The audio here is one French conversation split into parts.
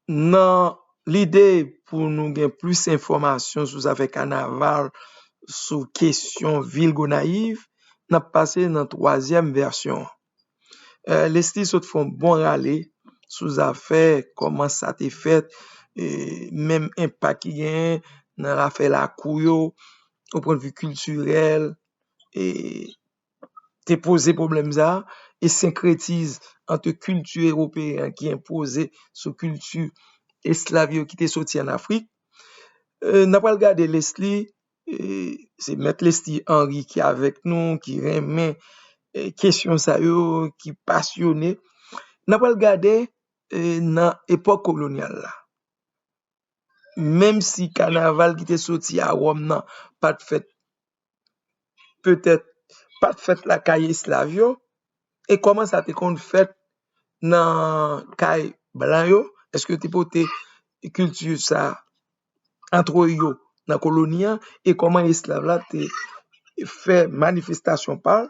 Nan l'idée pour nous gagner plus d'informations sur avec carnaval, sur question ville Gonaïve, n'a passé dans troisième version. Leslie saute font bon râler sous affaire comment ça t'est fait, même impact qui gagne dans l'affaire la couille au point de vue culturel et te posé problème ça et syncrétise entre culture européenne qui imposée sur culture esclavio qui était sorti en Afrique. N'a pas regardé Leslie, c'est Maître Leslie Henry qui est avec nous, qui remet question ça yo, qui passionné. N'a pas regardé dans époque coloniale là. Même si carnaval qui était sorti à Rome nan, pas de fête, peut-être pas de fête la caille esclavio, et comment ça te compte fait dans caille blanc yo? Est-ce que tu pote culture ça entre yo dans colonie et comment esclave là te fait manifestation par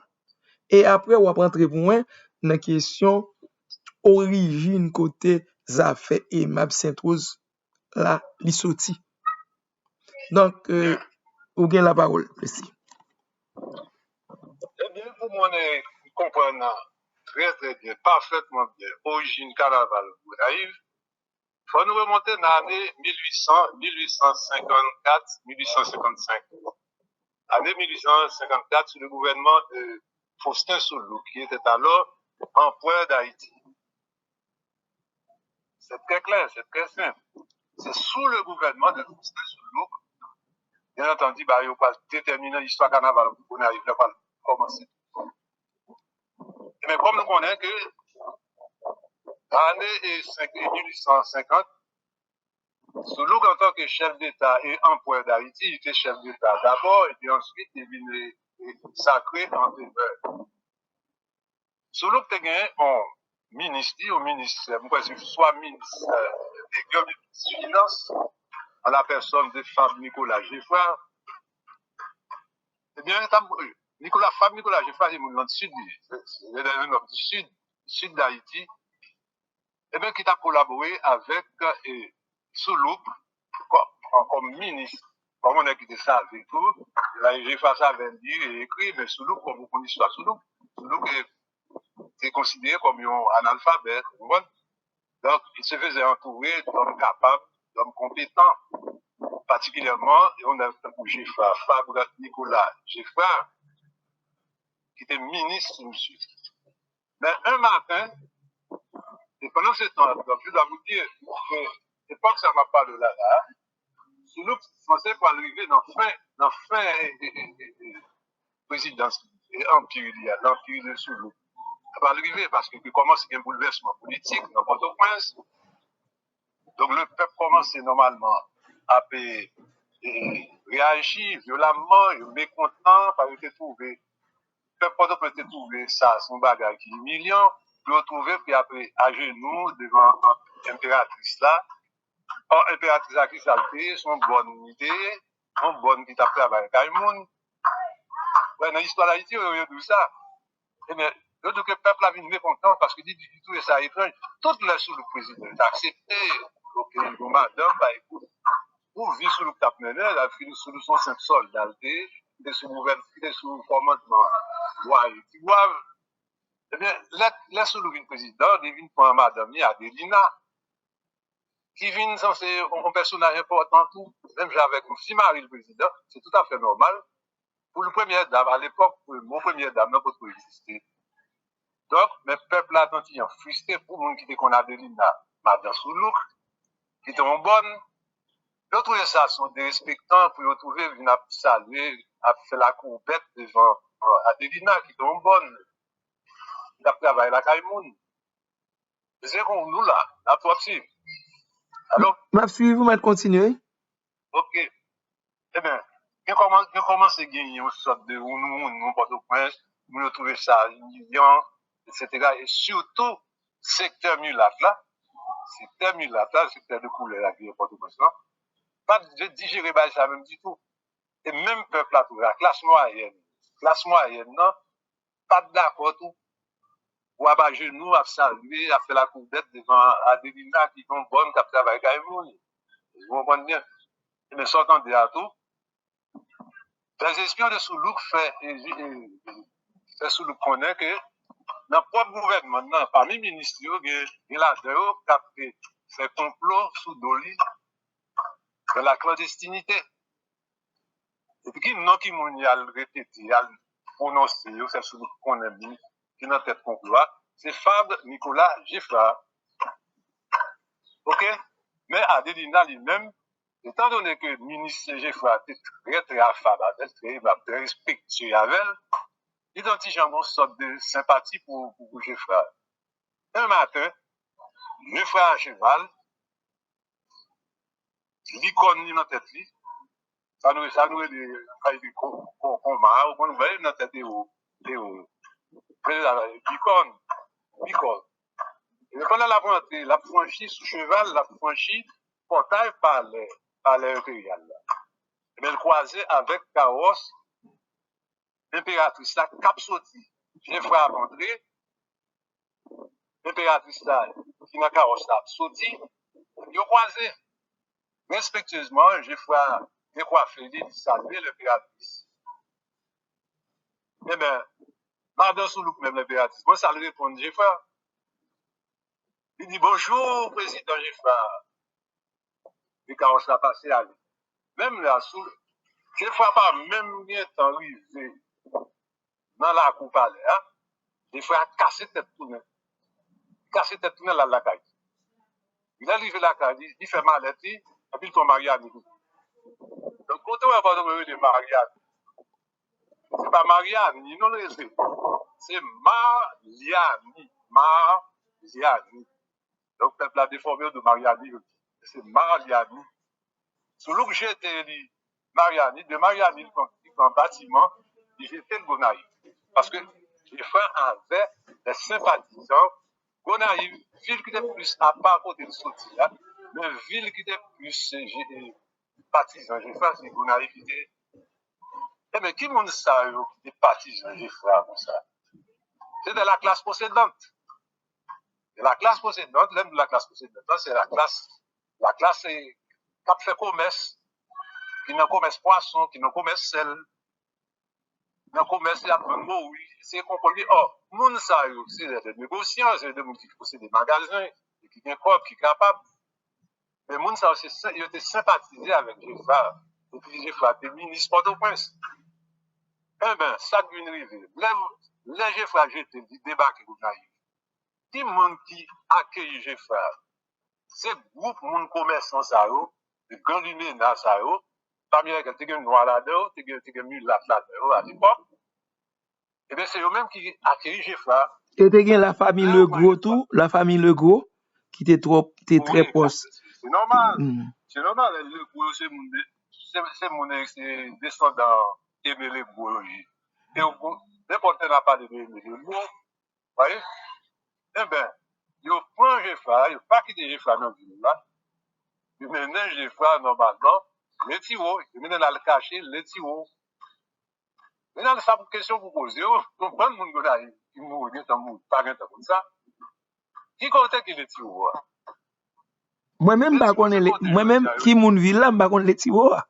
et après on va rentrer pour loin dans question origine côté ça fait aimable Sainte-Rose là li sorti. Donc ou gain la parole merci. Eh bien, pour moi, comprendre très très bien, parfaitement bien, origine carnaval Gonaïve, il faut nous remonter dans l'année 1800, 1854, 1855. Année 1854, sous le gouvernement de Faustin Soulou, qui était alors empereur d'Haïti. C'est très clair, c'est très simple. C'est sous le gouvernement de Faustin Soulou, bien entendu, bah, il va déterminer l'histoire carnaval Gonaïve, il va commencer. Mais comme nous connaissons que l'année 1850, Soulou, en tant que chef d'État et empereur d'Haïti, il était chef d'État d'abord, et puis ensuite, il est sacré empereur. Soulou, tu as gagné un ministère, soit ministre des Finances, en la personne de Fab Nicolas Geffroy. Eh bien, Fab Nicolas Geffroy, c'est mon sud, c'est un homme du sud d'Haïti, eh bien, qui a collaboré avec Soulou comme ministre. Comme on a quitté ça avec tout, j'ai fait ça avec dire et écrit, mais Soulou, comme vous connaissez l'histoire, Soulou est considéré comme un analphabète. Donc, il se faisait entourer d'hommes capables, d'hommes compétents. Particulièrement, et on a pour Geffroy, Fabre Nicolas Geffroy, qui était ministre monsieur. Mais un matin, et pendant ce temps, donc je dois vous dire que c'est pas que ça m'a pas de là, Soulou pensait pour arriver dans fin présidence et empire, l'empire de Soulou. Ça va arriver parce que commence un bouleversement politique dans Port-au-Prince. Donc le peuple commence normalement à réagir violemment, mécontent, parce que trouvé, le peuple Port-au-Prince peut trouver ça, son bagage qui est humiliant, puis retrouver, puis après, à genoux devant l'impératrice là. Or, l'impératrice a qui salté, son bonne unité, son bonne qui t'a travaillé avec Kaimoun. Ouais, dans l'histoire d'Haïti, on a tout ça. Eh bien, le peuple a vu mécontent parce que dit tout ça étrange. Toutes les sous le président a accepté, donc, madame, bah écoute, pour vivre sous le cap mené, elle a fini sous son simple soldat, qui est sous commandement, qui doivent, eh bien, là, sous le président, il vient pour madame, il y a Adelina, qui vient censé un personnage important, tout, même avec si Marie le président, c'est tout à fait normal. Pour le premier dame, à l'époque, mon premier dame n'a pas trop existé. Donc, mes peuples là, tant ils ont frustré pour monde qui était qu'on a Adelina, madame Soulouk, qui était en bonne. Je trouvais ça, sont des respectants pour retrouver, venir saluer, à faire la courbette devant Adelina, qui était en bonne. Il a travaillé la Kaimoun. C'est comme nous là, la toi aussi. Alors? M'a suivi, vous m'avez continué? Ok. Eh bien, je commence à gagner une sorte de nous, Port-au-Prince, nous retrouver ça humiliant, etc. Et surtout, secteur Mulat là, secteur de couleur là, qui est Port-au-Prince là, pas de digérer ça même du tout. Et même peuple là, la classe moyenne, non, pas d'accord tout. ou à pas genoux, à saluer, à faire la coudette devant Adelina qui est bonne, qui travaille avec vous. Vous comprenez bien? Mais sortant de là tout, les espions de Soulouk fait Soulouk connaît que dans le propre gouvernement, parmi les ministres, il y a qui fait complot sous Doli de la clandestinité. Et puis, non qui m'ont répété, il a prononcé, c'est Soulouk connaît, qui est dans tête complot, c'est Fabre Nicolas Giffard. OK? Mais Adelina lui-même, étant donné que le ministre Giffard était très affable, très respectueux avec elle, identifiant une sorte de sympathie pour Giffard. Un matin, Giffard à cheval, l'icône dans tête, ça nous est des combats, on nous voit dans tête l'icône. Et pendant la franchie sous cheval, la franchie portail par l'impérial. Et bien, le croisé avec carrosse, l'impératrice là, cap sorti. J'ai fait rentrer, l'impératrice là, qui n'a carrosse là, sorti, ils ont croisé. Respectueusement, j'ai fait décoiffer, saluer l'impératrice. Eh bien, madame Soulouk, même l'impératrice, moi, ça lui répond, j'ai fait. Il dit bonjour, président Giffard. Le carrosse là passé à lui. Même là, j'ai fait pas même bien temps arrivé dans la coupe à l'air, j'ai fait casser tête tournée. Casser tête tournée là, la caille. Il est arrivé à la caille, il fait mal, et puis il tombe Marianne. Donc, quand on va parler de Marianne, c'est pas Marianne, non, c'est Mariani. Mariani. Donc, peuple a déformé de Mariani. C'est Mariani. Sous l'eau que j'ai été élu Mariani, de Mariani, en bâtiment, j'étais le Gonaïve. Parce que j'ai fait avec des sympathisants. Gonaïve, ville qui était plus à part côté de Sauti, mais ville qui était plus partisan. J'ai fait c'est Gonaïve qui était. Eh bien, qui m'ont dit ça, qui était partisan, j'ai fait comme ça. C'est de la classe possédante. Et la classe possédante, l'un de la classe possédante, c'est la classe qui fait commerce, qui n'a commerce poisson, qui n'a commerce sel, dans le commerce, il y a plein de mots, oui, c'est qu'on peut dire, oh, moun ça, c'est des négociants, c'est des gens qui possèdent des magasins, qui sont propres, qui sont capables. Mais moun ça, il était sympathisé avec Giffard. Et puis Giffard était ministre Port-au-Prince. Eh bien, ça devient arrivé. Les Giffard, j'étais débarqué au Naïf. Qui moun qui accueille Giffard? C'est groupe moun commerçant ça, de grand lumière ça, parmi lesquels tu as un noir là-dedans, tu as un mulat là-dedans, à l'époque. Eh bien, c'est eux-mêmes qui accueillent Giffard. Et tu as la famille Le Gros, tout, la famille Le Gros, qui était très proche. C'est normal. C'est normal. Le Gros, c'est descendant Aimé Le Gros. Et n'importe n'a pas de Aimé Le Gros. Vous voyez? Eh bien, ils prennent Giffard, ils ne pas quitter Giffard dans la ville là. Ils mènent Giffard normalement, les tiroirs, ils mènent à le cacher, les tiroirs. Maintenant, ça pour question pour poser, on prend le monde là, il mourut, pas comme ça. Qui compte qui les tiroirs? Moi-même, qui moun ville là, je les tiroirs.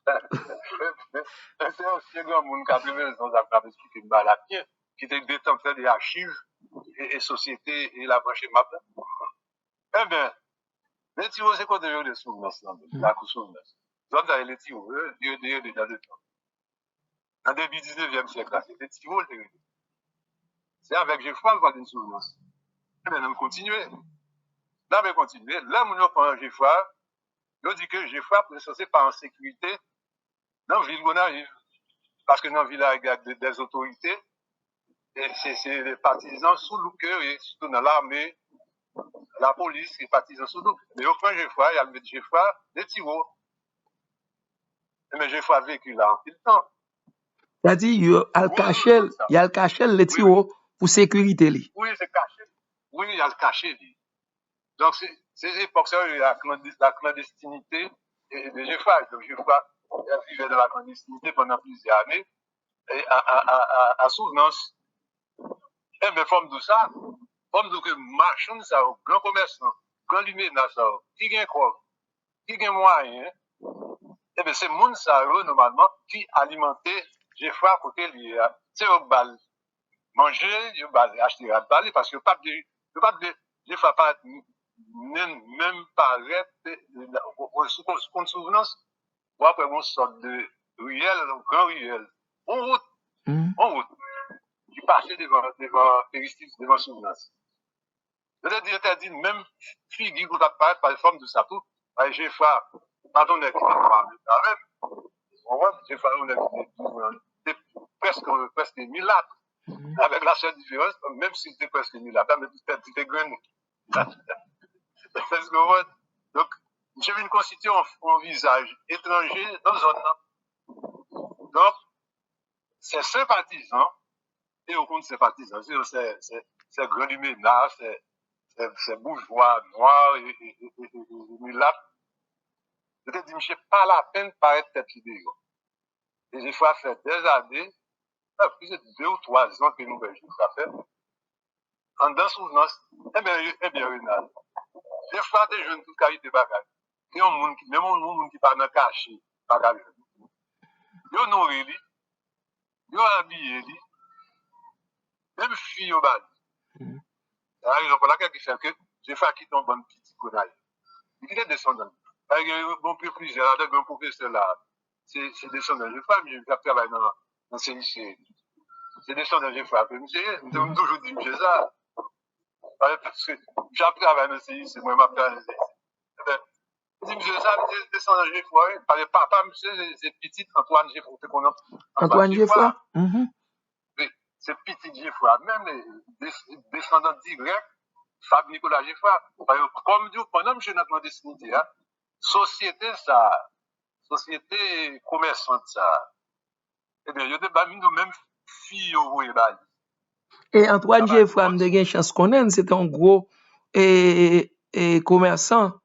C'est aussi un grand monde qui a pris raison d'avoir expliqué une balle à pied, qui était détenteur des archives et société et la branche MAP. Eh bien, les tiroirs, c'est quoi déjà les souvenances, la souvenance? Vous avez les tiroirs, il y a déjà de temps. Dans le début du 19e siècle, c'était tiroirs, c'est avec Geoffroy qu'on a une souvenance. Eh bien, on continue. Là, on continue. Là, on prend Geoffroy. On dit que Geoffroy est censé pas en sécurité dans la ville où on arrive. Parce que dans la ville, il y a des autorités. Et c'est les partisans sous le cœur, et surtout dans l'armée, la police, les partisans sous le cœur. Mais au prend Geoffroy, il y a le Geoffroy, les tiroirs. Mais Geoffroy a vécu là en tout le temps. C'est-à-dire, il y a le caché, les tiroirs pour sécurité. Oui, c'est caché. Oui, il y a le caché. Donc, c'est l'époque, il y a la clandestinité de Geoffroy. Donc, Geoffroy vivait dans la clandestinité pendant plusieurs années. Et à Souvenance, Eh bien, forme de ça, forme de que marchand, ça, grand commerçant, grand lumineux, ça, qui gagne quoi, qui gagne moyen, eh bien, c'est monde ça, normalement, qui alimentait, j'ai fait à côté lié, c'est au bal, manger, au bal, acheter à bal, parce que pas de, j'ai fait pas, même paraître, sous souvenance, ou après, on sort de ruelle, grand ruelle, en route, en route, qui passait devant Péristis, devant souvenance. Je dit, même figure pour apparaître par forme de ça tout, j'ai fait, pardon, n'est pas même, j'ai fait, c'est presque 1000 avec la seule différence, même si c'était presque 1000 mais c'était grené. Donc, j'ai vu une constituer un visage étranger dans zone. Donc, c'est sympathisant, et au compte sympathisant, c'est grand lumineux, c'est bourgeois, noir et mulâtre. Je te dis, je n'ai pas la peine de paraître tête vidéo. Et j'ai fait des années, plus de 2 ou 3 ans que nous avons fait. En dans souvenance, eh bien, Renal, j'ai fait des jeunes toute qualité de bagage. Et un monde qui, même un monde qui parle caché, bagage. Yo nourri li, yo habillé li, même fille au bal. C'est la raison pour laquelle qui fait que j'ai fait quitter un bon petit connaille. Il est descendant. Par exemple, bon plusieurs, un professeur là, c'est descendant. Je fais, mais je travaille dans CIC. C'est descendant, je fais. Monsieur, je toujours dit, monsieur ça. Parce que j'ai travaillé dans CIC, moi, je m'appelle. Je dis, monsieur ça, c'est descendant, je fais. Parce que papa, monsieur, c'est petit Antoine Geoffroy. Antoine Geoffroy? Oui, c'est petit Geoffroy. Même descendant direct, Fab Nicolas Geoffroy. Comme dit, pendant que je suis dans notre destinité, société ça, société commerçante ça, eh bien, je te mis nous-mêmes filles au bout. Et Antoine Geoffroy, me une chance connaître, c'est un gros commerçant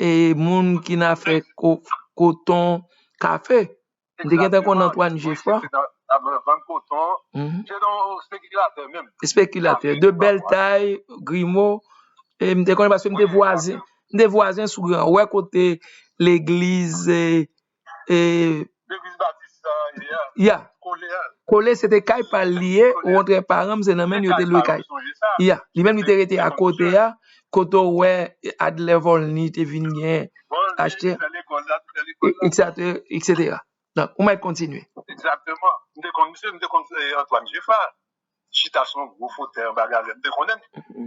et monde qui n'a fait coton, café. Exactement. Antoine Geoffroy. Vendre coton, c'est dans spéculateur même. Spéculateur, de belle taille, Grimaud, et me connais parce que me voisins sous grand, ouais côté l'église l'église baptiste, yeah. Collé c'était caille par lié ou entre parents c'est dans même yote le caille. Yeah, lui même il était à côté là, côté ouais Adler Volny te vinn acheter etc. Donc on va continuer. Exactement. Monsieur Antoine Geoffroy, chita son gros fauteuil bagage, me connaît.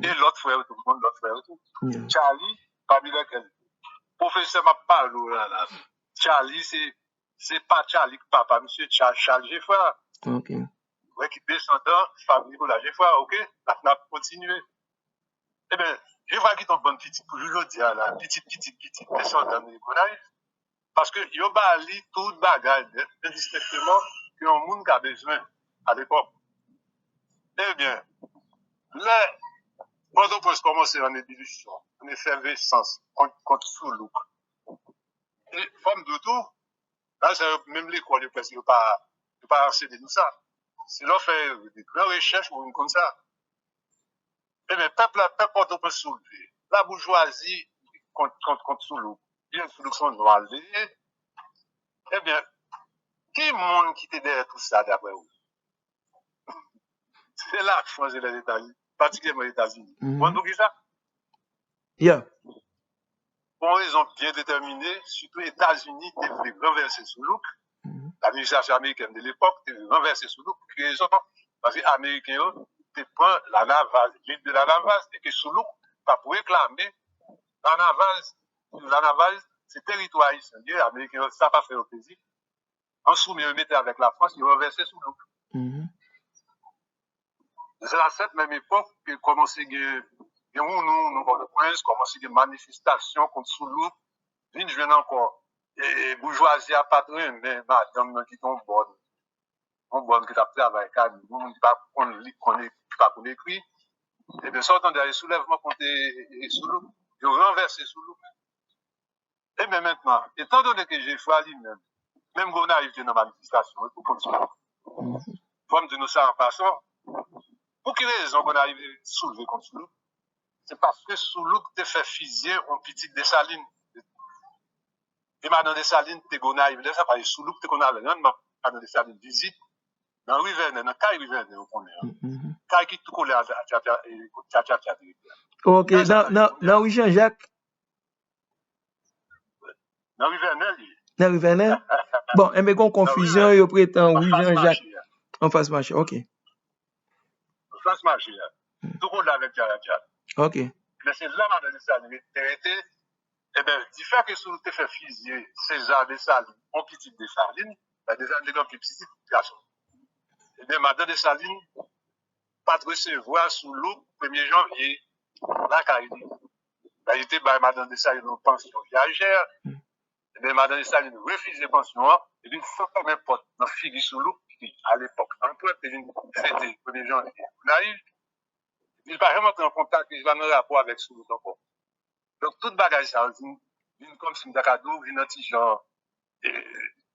Et l'autre frère tout le monde l'autre frère tout. Charlie, parmi lesquels professeur m'a parlé là. Charlie c'est pas Charlie papa, monsieur Charles Geoffroy. OK. Ouais, qui descendant, famille Nicolas Geoffroy, OK? Là, on a continué. Eh bien, je vois qu'il est un bon petit, pour je dire là, petit, descendant de Nicolas. Parce que, il y a tout bagage, indistinctement, que un monde a besoin à l'époque. Eh bien, là, pendant qu'on commence en ébullition, en effervescence, contre sous-look, et forme de tout, là, c'est même l'école, parce qu'il n'y a pas enseigné tout ça. Si l'on fait des grandes recherches ou comme ça, eh bien, peuple on peut soulever. La bourgeoisie contre sous-look, bien sous-look sont noirs. Eh bien, qui monde qui était derrière tout ça d'après vous? C'est là que France et les États-Unis, particulièrement les États-Unis. Vous entendez ça? Yeah. Pour raison bien déterminée, surtout les États-Unis devaient renverser sous look. L'administration américaine de l'époque devait renverser sous look. Raison, parce que les Américains, ils prennent la navale, l'île de la navale, et que sous look, pas pour réclamer la navale, c'est territoire ici. Les Américains, ça n'a pas fait au plaisir. En soumis, ils mettaient avec la France, ils renversaient sous look. C'est à cette même époque que commençait nous, Port-au-Prince, commençait des manifestations contre sous-loup. Vine, je viens encore. Et bourgeoisie à patron, mais madame qui tombe bonne qui t'a travaillé, car nous, pas qu'on écrit. Et bien, sortant derrière soulèvement contre sous-loup, ils ont renversé sous-loup. Et bien maintenant, étant donné que j'ai fait lui-même, même quand on arrive dans la manifestation, pour comme ça, forme de nous ça en passant, Pour quelle raison qu'on arrive à soulever contre Souloup? C'est parce que Souloup te fait fusiller en petit Dessalines. Et Madame Dessalines, te gonaïve, là, ça paraît Souloup, te qu'on avait, non, Madame Dessalines visite, dans Riverne, dans Caille Riverne, on connaît. Caille qui tout collé à Tcha. Ok, dans Rue Jean-Jacques, dans Riverne, dans Riverne. Bon, et mais qu'on confusion, il prétend Rue Jean-Jacques. En face marché, ok. En face marché, tout collé avec Tcha. Ok. Mais c'est là, Madame Dessalines, était, eh bien, du fait que Souloup te fait fusiller César Dessalines, en petit Dessalines, Dessalines est un plus petit garçon. Eh bien, Madame Dessalines, pas de recevoir sous l'eau 1er janvier, là, quand il était par Madame Dessalines en pension viagère, et bien, Madame Dessalines refuse les pensions, et puis, faut pas n'importe, dans figure sous l'eau, qui, à l'époque, en point, il fêté 1er janvier, naïf, il va vraiment entrer en contact, il va dans rapport avec sous l'eau encore. Donc, toute bagage, ça, vient comme si Dakado, vient un petit genre,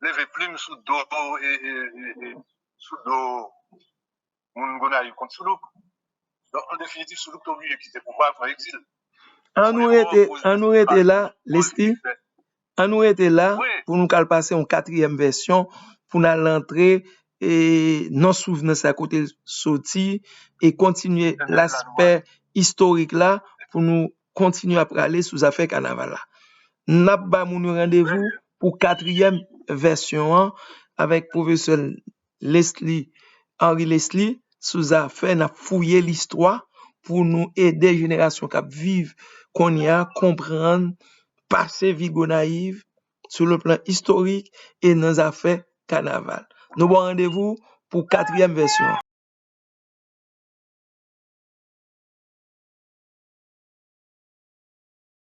lever plume sous dos, et sous dos, mon gonaï contre sous l'eau. Donc, en définitive, Souloup est obligé de quitter le pouvoir pour exil. On nous était là, Leslie. On nous était là pour nous passer en 4e version, pour nous l'entrer et non souvenir à côté sorti et continuer l'aspect historique là pour nous continuer à parler sous affaire carnaval là. N'a pas mon rendez-vous pour 4e version avec professeur Leslie, Henri Leslie, sous affaire n'a fouillé l'histoire pour nous aider génération qui vivent qu'on y a comprendre passer Vigo naïve sur le plan historique et dans affaires carnaval. Nous bon rendez-vous pour 4e version.